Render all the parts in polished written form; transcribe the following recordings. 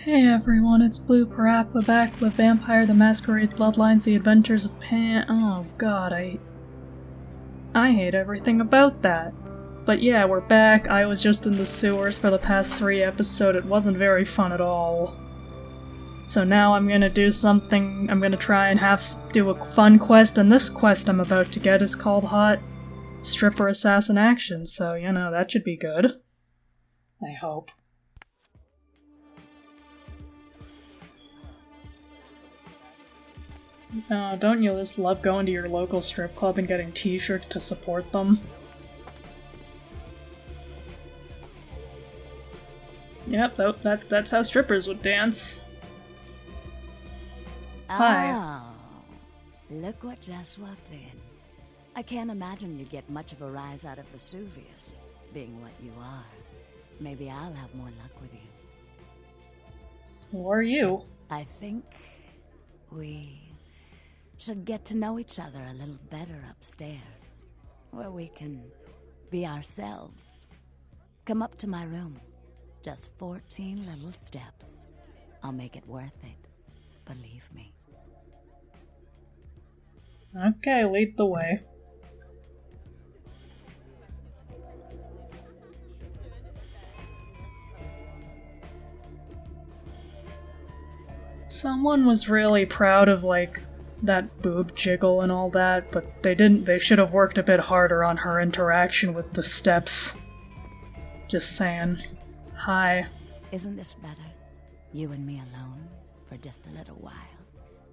Hey everyone, it's BlueParappa back with Vampire the Masquerade Bloodlines, The Adventures of Pam. Oh god, I hate everything about that. But yeah, we're back. I was just in the sewers for the past 3 episodes. It wasn't very fun at all. So now I'm gonna do something. I'm gonna try and do a fun quest, and this quest I'm about to get is called Hot Stripper Assassin Action, so you know, that should be good. I hope. Don't you just love going to your local strip club and getting t-shirts to support them? Yep, that's how strippers would dance. Hi. Oh, look what just walked in. I can't imagine you'd get much of a rise out of Vesuvius, being what you are. Maybe I'll have more luck with you. Who are you? I think we should get to know each other a little better upstairs, where we can be ourselves. Come up to my room. Just 14 little steps. I'll make it worth it. Believe me. Okay, lead the way. Someone was really proud of, that boob jiggle and all that, but they should have worked a bit harder on her interaction with the steps. Just saying. Hi. Isn't this better? You and me alone, for just a little while.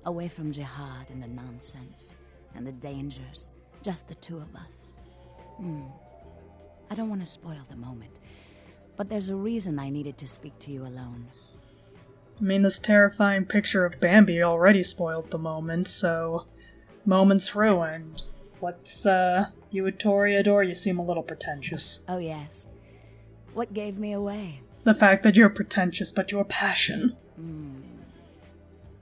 Away from jihad and the nonsense, and the dangers. Just the two of us. I don't want to spoil the moment, but there's a reason I needed to speak to you alone. I mean, this terrifying picture of Bambi already spoiled the moment, so... Moment's ruined. What's, you and Toreador? You seem a little pretentious. Oh yes. What gave me away? The fact that you're pretentious, but your passion.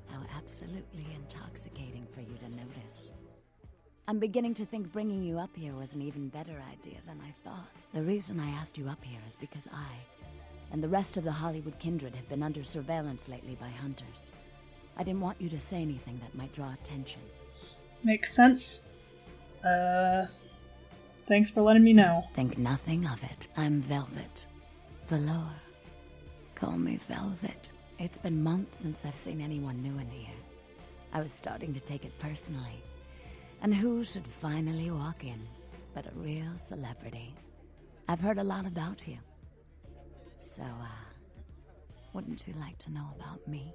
How absolutely intoxicating for you to notice. I'm beginning to think bringing you up here was an even better idea than I thought. The reason I asked you up here is because I and the rest of the Hollywood kindred have been under surveillance lately by hunters. I didn't want you to say anything that might draw attention. Makes sense. Thanks for letting me know. Think nothing of it. I'm Velvet. Velour. Call me Velvet. It's been months since I've seen anyone new in here. I was starting to take it personally. And who should finally walk in but a real celebrity? I've heard a lot about you. So, wouldn't you like to know about me?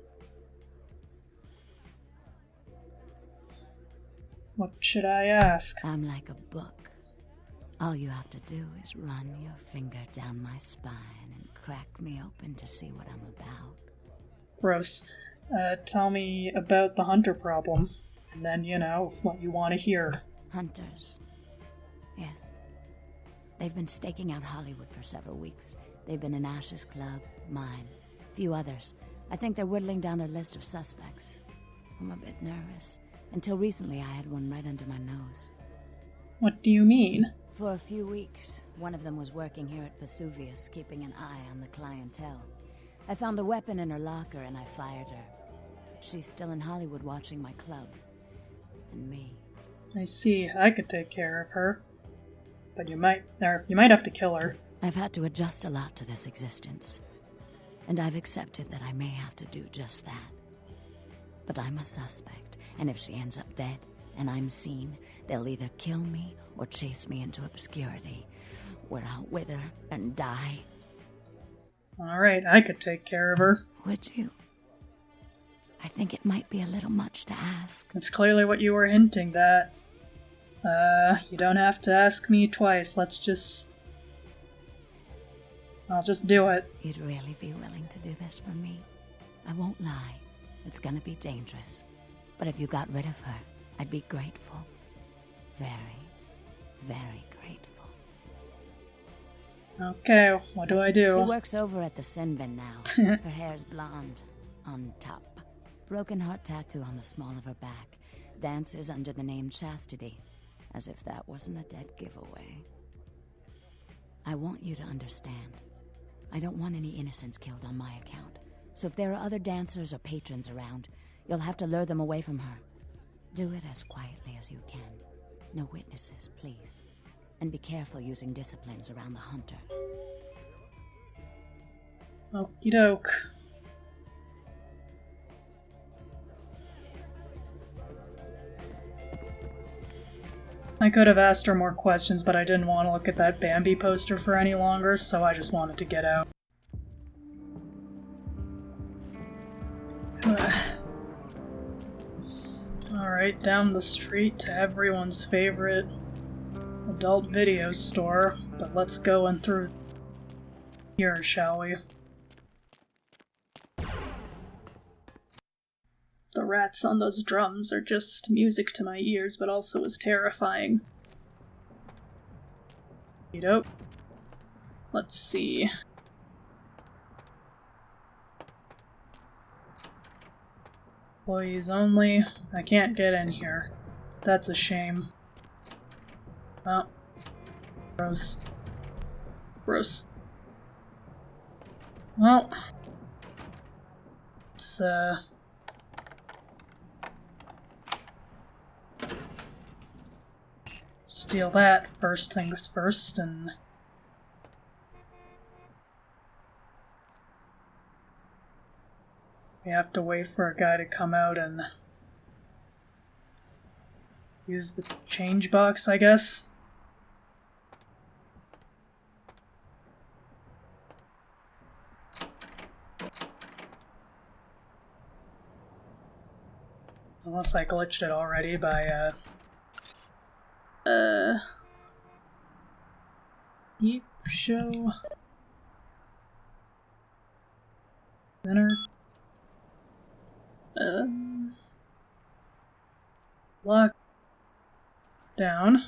What should I ask? I'm like a book. All you have to do is run your finger down my spine and crack me open to see what I'm about. Gross. Tell me about the hunter problem. And then, what you want to hear. Hunters. Yes. They've been staking out Hollywood for several weeks. They've been in Ash's club, mine, a few others. I think they're whittling down their list of suspects. I'm a bit nervous. Until recently, I had one right under my nose. What do you mean? For a few weeks, one of them was working here at Vesuvius, keeping an eye on the clientele. I found a weapon in her locker and I fired her. She's still in Hollywood watching my club. And me. I see. I could take care of her. But you might have to kill her. I've had to adjust a lot to this existence. And I've accepted that I may have to do just that. But I'm a suspect, and if she ends up dead, and I'm seen, they'll either kill me or chase me into obscurity, where I'll wither and die. Alright, I could take care of her. Would you? I think it might be a little much to ask. That's clearly what you were hinting that. You don't have to ask me twice. I'll just do it. You'd really be willing to do this for me? I won't lie. It's gonna be dangerous. But if you got rid of her, I'd be grateful. Very, very grateful. Okay, what do I do? She works over at the Sin Bin now. Her hair's blonde. On top. Broken heart tattoo on the small of her back. Dances under the name Chastity. As if that wasn't a dead giveaway. I want you to understand. I don't want any innocents killed on my account. So if there are other dancers or patrons around, you'll have to lure them away from her. Do it as quietly as you can. No witnesses, please. And be careful using disciplines around the hunter. Okie doke. I could have asked her more questions, but I didn't want to look at that Bambi poster for any longer, so I just wanted to get out. Alright, down the street to everyone's favorite adult video store, but let's go in through here, shall we? The rats on those drums are just music to my ears, but also as terrifying. Nope. Let's see. Employees only. I can't get in here. That's a shame. Oh. Gross. Gross. Well. Let's, steal that first things first, and we have to wait for a guy to come out and use the change box, I guess. Unless I glitched it already by, Peep show. Center. Lock down.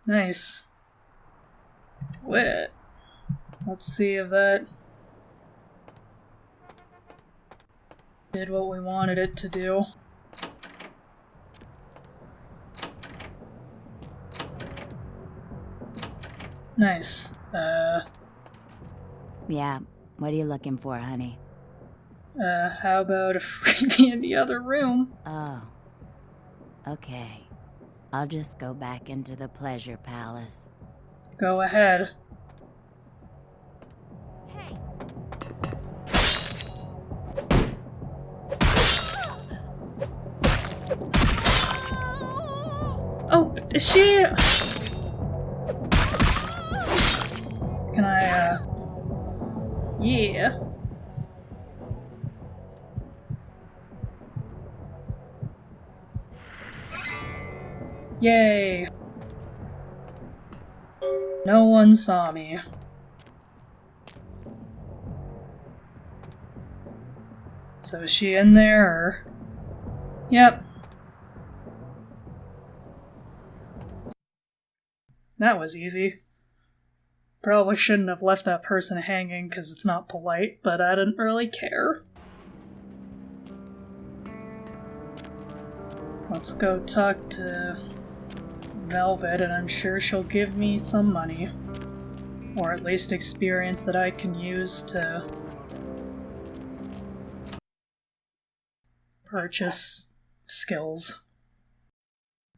Nice. Wait. Let's see if that did what we wanted it to do. Nice. Yeah, what are you looking for, honey? How about a freebie in the other room? Oh. Okay. I'll just go back into the pleasure palace. Go ahead. Hey. Oh, is she... Can I, yeah. Yay. No one saw me. So is she in there, or... Yep. That was easy. Probably shouldn't have left that person hanging because it's not polite, but I didn't really care. Let's go talk to Velvet, and I'm sure she'll give me some money. Or at least experience that I can use to purchase skills.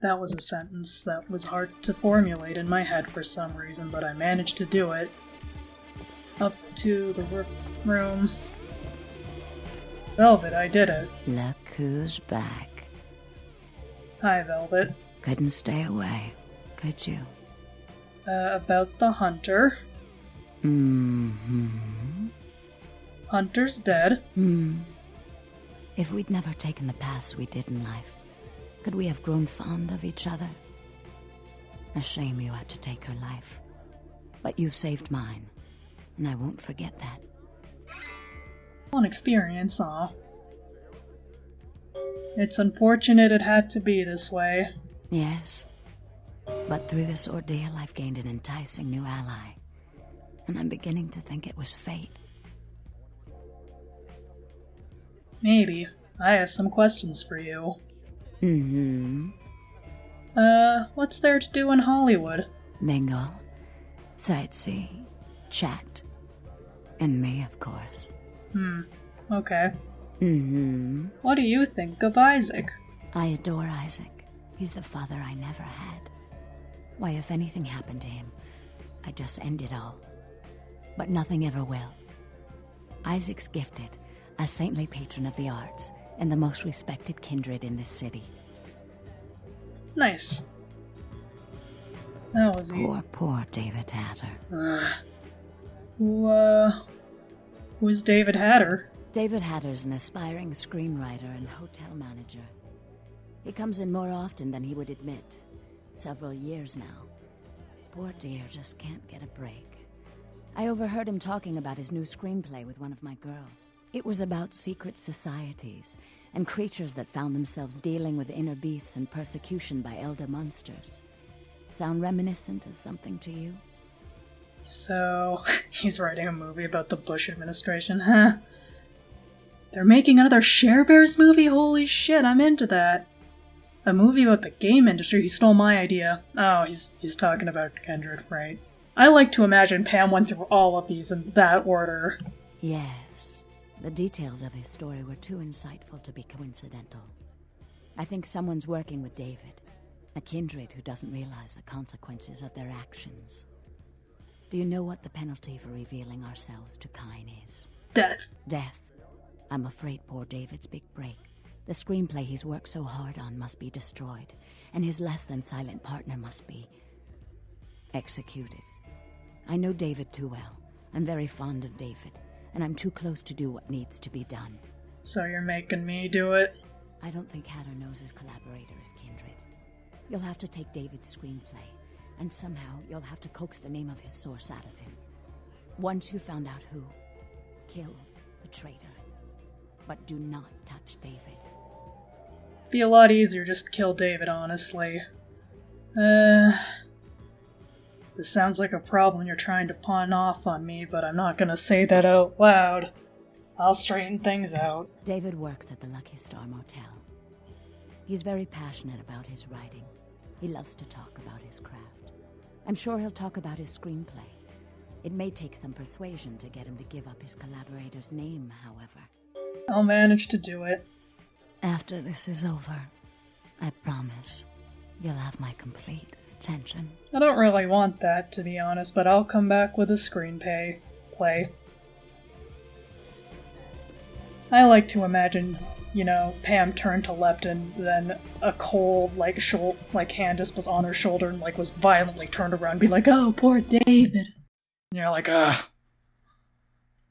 That was a sentence that was hard to formulate in my head for some reason, but I managed to do it. Up to the room. Velvet, I did it. Look who's back. Hi, Velvet. Couldn't stay away, could you? About the hunter. Mm-hmm. Hunter's dead. If we'd never taken the paths we did in life, could we have grown fond of each other? A shame you had to take her life. But you've saved mine, and I won't forget that. One experience, aw. It's unfortunate it had to be this way. Yes. But through this ordeal, I've gained an enticing new ally. And I'm beginning to think it was fate. Maybe. I have some questions for you. Mm-hmm. What's there to do in Hollywood? Mingle, sightsee, chat. And me, of course. Okay. Mm-hmm. What do you think of Isaac? I adore Isaac. He's the father I never had. Why, if anything happened to him, I'd just end it all. But nothing ever will. Isaac's gifted, a saintly patron of the arts, and the most respected kindred in this city. Nice. That was Poor David Hatter. Who's David Hatter? David Hatter's an aspiring screenwriter and hotel manager. He comes in more often than he would admit. Several years now. Poor dear just can't get a break. I overheard him talking about his new screenplay with one of my girls. It was about secret societies and creatures that found themselves dealing with inner beasts and persecution by elder monsters. Sound reminiscent of something to you? So, he's writing a movie about the Bush administration, huh? They're making another Share Bears movie? Holy shit, I'm into that. A movie about the game industry. He stole my idea. Oh, he's talking about Kindred, right? I like to imagine Pam went through all of these in that order. Yes. The details of his story were too insightful to be coincidental. I think someone's working with David. A kindred who doesn't realize the consequences of their actions. Do you know what the penalty for revealing ourselves to Kine is? Death. Death. I'm afraid poor David's big break. The screenplay he's worked so hard on must be destroyed, and his less-than-silent partner must be executed. I know David too well. I'm very fond of David, and I'm too close to do what needs to be done. So you're making me do it? I don't think Hatter knows his collaborator is Kindred. You'll have to take David's screenplay, and somehow you'll have to coax the name of his source out of him. Once you found out who, kill the traitor. But do not touch David. Be a lot easier just to kill David, honestly. This sounds like a problem you're trying to pawn off on me, but I'm not gonna say that out loud. I'll straighten things out. David works at the Lucky Star Motel. He's very passionate about his writing. He loves to talk about his craft. I'm sure he'll talk about his screenplay. It may take some persuasion to get him to give up his collaborator's name, however. I'll manage to do it. After this is over, I promise you'll have my complete attention. I don't really want that, to be honest, but I'll come back with a screenplay. I like to imagine, Pam turned to left and then a cold, hand just was on her shoulder and, was violently turned around and be like, oh, poor David. And you're like, ugh.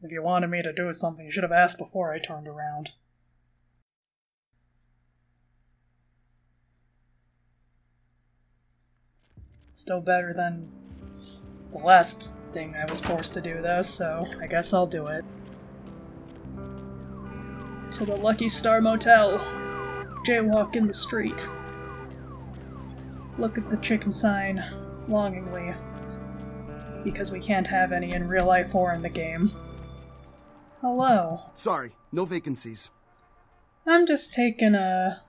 If you wanted me to do something, you should have asked before I turned around. Still better than the last thing I was forced to do, though, so I guess I'll do it. To the Lucky Star Motel. Jaywalk in the street. Look at the chicken sign longingly. Because we can't have any in real life or in the game. Hello. Sorry, no vacancies. I'm just taking a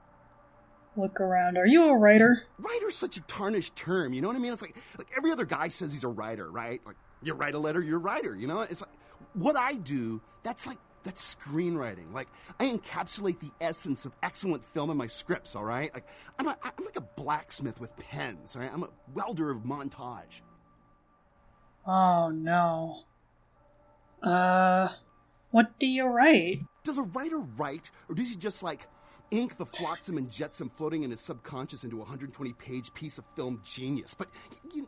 look around. Are you a writer? Writer's such a tarnished term, you know what I mean? It's like every other guy says he's a writer, right? Like, you write a letter, you're a writer, you know? It's like, what I do, that's screenwriting. Like, I encapsulate the essence of excellent film in my scripts, all right? Like, I'm like a blacksmith with pens, all right? I'm a welder of montage. Oh, no. What do you write? Does a writer write, or does he just, ink the flotsam and jetsam floating in his subconscious into a 120-page piece of film genius? But,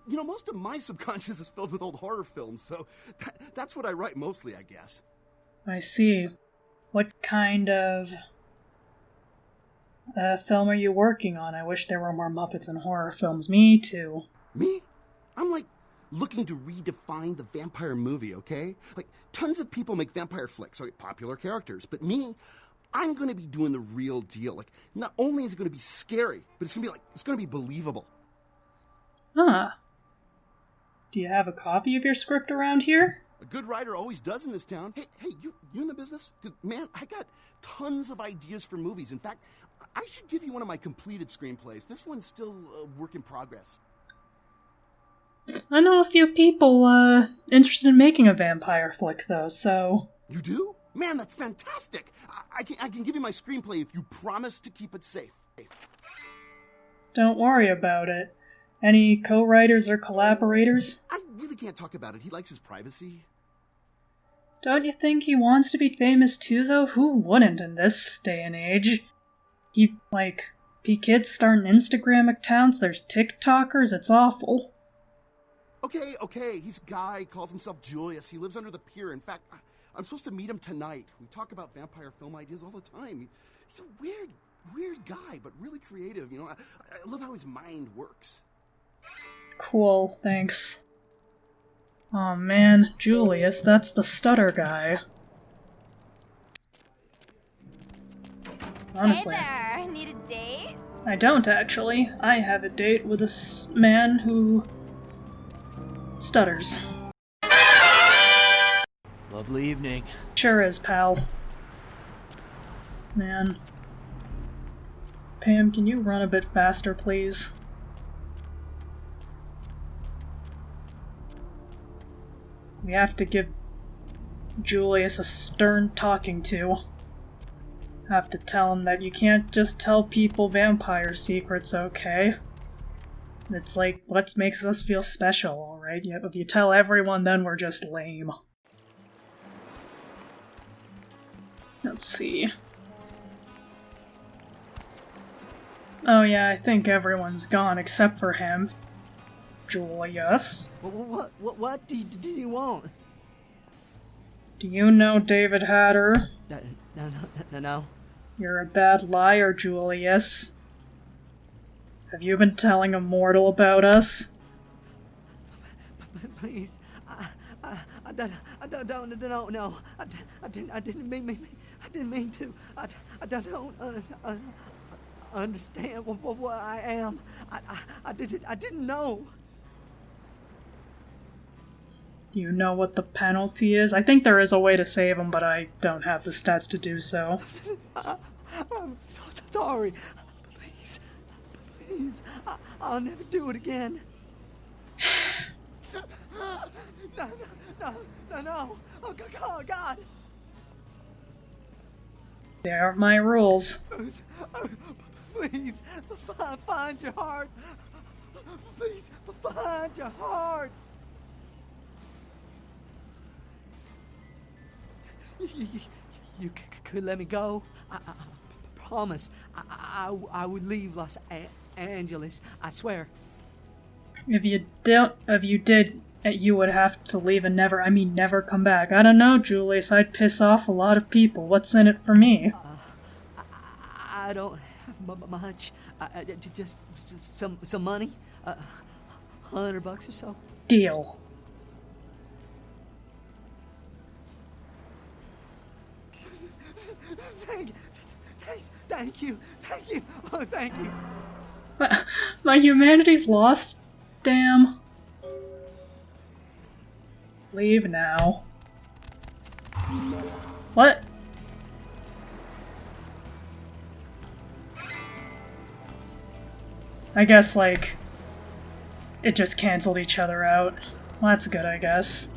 most of my subconscious is filled with old horror films, so that's what I write mostly, I guess. I see. What kind of film are you working on? I wish there were more Muppets in horror films. Me too. Me? I'm looking to redefine the vampire movie, okay? Tons of people make vampire flicks, popular characters, but me, I'm gonna be doing the real deal. Like, not only is it gonna be scary, but it's gonna be believable. Huh. Do you have a copy of your script around here? A good writer always does in this town. Hey, you in the business? Because, man, I got tons of ideas for movies. In fact, I should give you one of my completed screenplays. This one's still a work in progress. I know a few people, interested in making a vampire flick, though, so... You do? Man, that's fantastic! I can give you my screenplay if you promise to keep it safe. Don't worry about it. Any co-writers or collaborators? I really can't talk about it. He likes his privacy. Don't you think he wants to be famous too, though? Who wouldn't in this day and age? Kids starting Instagram accounts, there's TikTokers, it's awful. Okay, he's a guy, calls himself Julius. He lives under the pier. In fact, I'm supposed to meet him tonight. We talk about vampire film ideas all the time. He's a weird guy, but really creative, you know? I love how his mind works. Cool, thanks. Aw man, Julius, that's the stutter guy. Honestly. Hey there, need a date? I don't, actually. I have a date with a man who... stutters. Lovely evening. Sure is, pal. Man. Pam, can you run a bit faster, please? We have to give Julius a stern talking to. Have to tell him that you can't just tell people vampire secrets, okay? It's like what makes us feel special, alright? If you tell everyone, then we're just lame. Let's see. Oh yeah, I think everyone's gone except for him. Julius? What do you want? Do you know David Hatter? No. You're a bad liar, Julius. Have you been telling a mortal about us? Please, I don't know. I didn't mean to. I don't understand what I am. I didn't know. Do you know what the penalty is? I think there is a way to save him, but I don't have the stats to do so. I'm so sorry. Please, I'll never do it again. No. Oh, God. They aren't my rules. Please, find your heart. Please, find your heart. You could let me go. I promise. I would leave Los Angeles. I swear. If you did, you would have to leave and never come back. I don't know, Julius. I'd piss off a lot of people. What's in it for me? I don't have much. Just some money. $100 or so. Deal. Thank you. Oh, thank you. My humanity's lost? Damn. Leave now. What? I guess, it just canceled each other out. Well, that's good, I guess.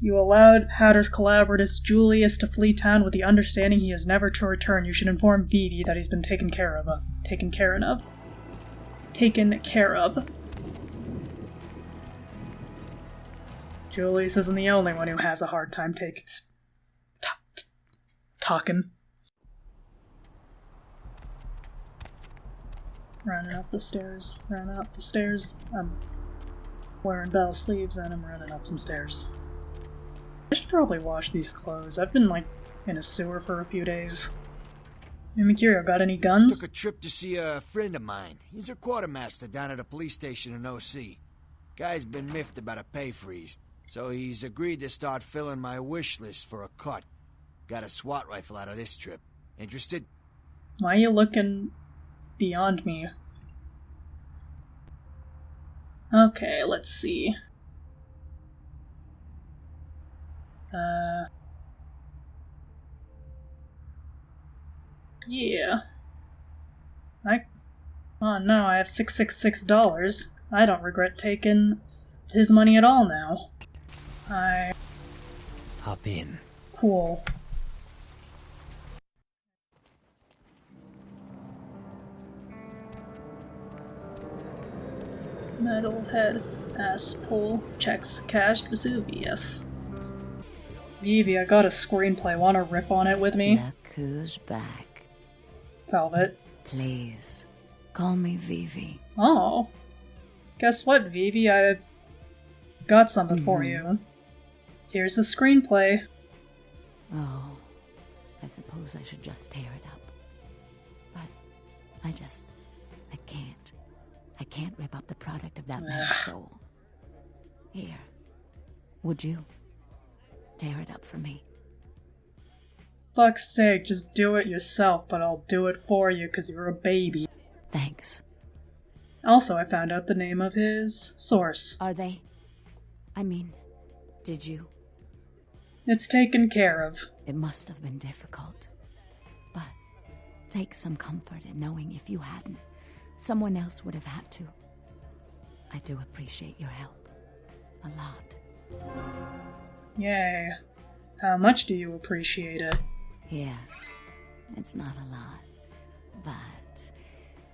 You allowed Hatter's collaborator Julius to flee town with the understanding he is never to return. You should inform Vivi that he's been taken care of. Julius isn't the only one who has a hard time talking. Running up the stairs. I'm wearing bell sleeves and I'm running up some stairs. I should probably wash these clothes. I've been, in a sewer for a few days. Hey, Mercurio, got any guns? Took a trip to see a friend of mine. He's a quartermaster down at a police station in OC. Guy's been miffed about a pay freeze, so he's agreed to start filling my wish list for a cut. Got a SWAT rifle out of this trip. Interested? Why are you looking beyond me? Okay, let's see. Yeah. Oh no, I have $666. I don't regret taking his money at all now. Hop in. Cool. Metalhead, asshole, checks cashed, Vesuvius. Vivi, I got a screenplay. Wanna riff on it with me? Look who's back. Velvet. Please, call me Vivi. Oh. Guess what, Vivi? I got something for you. Here's the screenplay. Oh, I suppose I should just tear it up. But I can't. I can't rip up the product of that man's soul. Here, would you tear it up for me? Fuck's sake, just do it yourself, but I'll do it for you because you're a baby. Thanks. Also, I found out the name of his source. Are they? I mean, did you? It's taken care of. It must have been difficult. But take some comfort in knowing if you hadn't, someone else would have had to. I do appreciate your help. A lot. Yay. How much do you appreciate it? Yeah, it's not a lot, but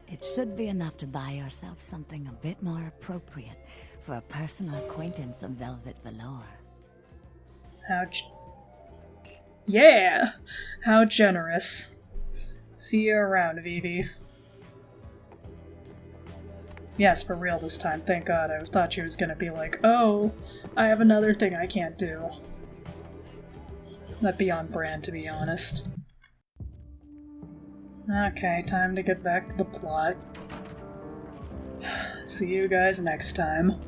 it should be enough to buy yourself something a bit more appropriate for a personal acquaintance of Velvet Velour. Yeah! How generous. See you around, Vivi. Yes, for real this time, thank God. I thought she was gonna be like, oh, I have another thing I can't do. That'd be on brand, to be honest. Okay, time to get back to the plot. See you guys next time.